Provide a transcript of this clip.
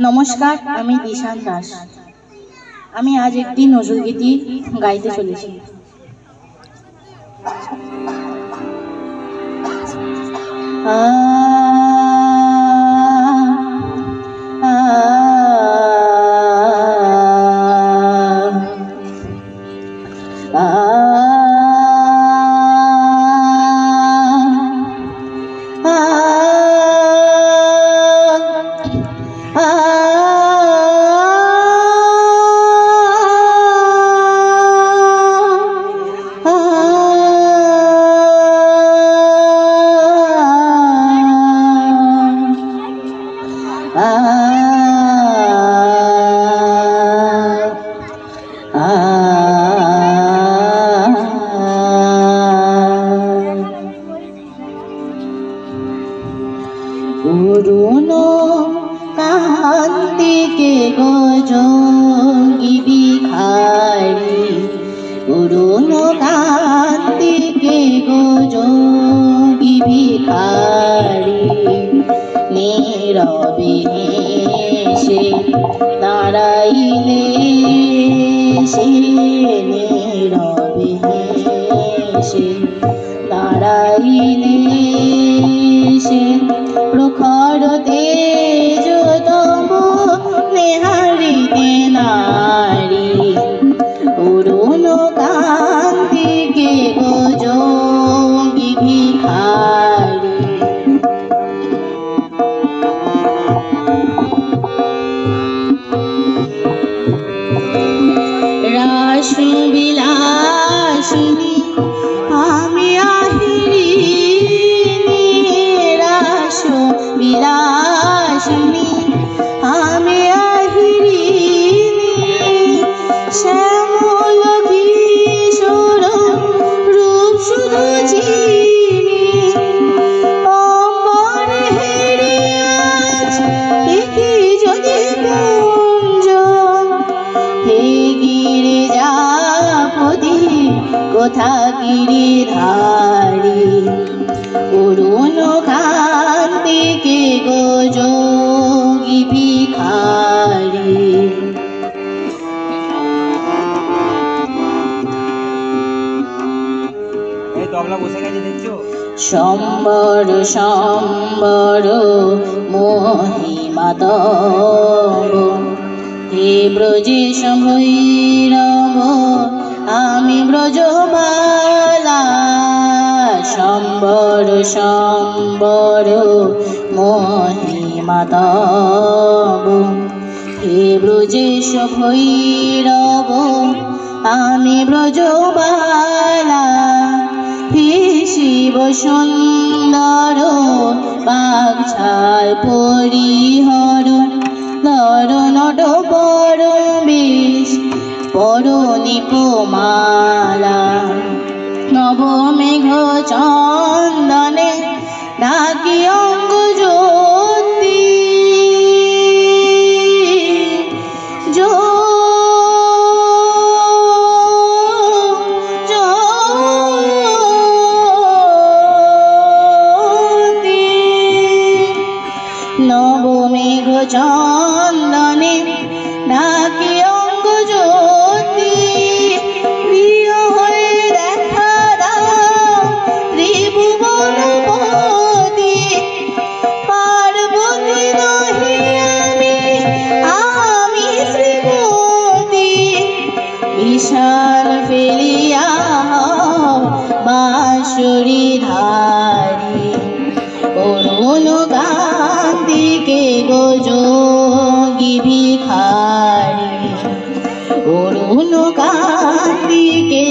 নমস্কার, আমি দিশান দাস। আমি আজ একটি নজরুল গীতি গাইতে চলেছি। পুরনো কান্তিকে গজঙ্গি ভিখারি, পুরনো কান্তিকে গজঙ্গি ভিখারি, নীরবে সে দাঁড়াইলে সে, নীরবে সে দাঁড়াইলে সে, প্রখর তেজ তব নেহারিতে নারী, পুরনো কান্তিকে গজঙ্গি ভিখারি। রাস বিলাসিনী আমি আহিরিনী, রাস বিলাসিনী আমি আহিরিনী, শ্যামল কিশোর রূপ শুধু চিনি, অমর হেরে আজ একি যদি কুঞ্জ, হে গিরিজাপতি কোথা গিরিধারী, পুরনো কান্তিকে গজঙ্গি ভিখারি। সম্বর সম্বর মহিমা তব, হে ব্রজেশ ভৈরব আমি ব্রজবালা, সম্বর সম্বর মহিমা তব, হে ব্রজেশ ভৈরব আমি ব্রজবালা, হে শিব সুন্দর বাগছাল পরিহর, ধর নট পর বেশ পরনিপমালা, নবমেঘ চন্দনে ঢাকি অঙ্গ জ্যোতি, নবমেঘ চন্দনে ঢাকি অঙ্গ জ্যোতি, প্রিয় হয়ে দেখা দাও ত্রিভুবনপতি, পার্বতী নহি আমি আমি শ্রীমতী, বিশাল ফেলিয়া বাঁশরি ধারী, পুরনো কান্তিকে গজঙ্গি ভিখারি, পুরনো কান্তিকে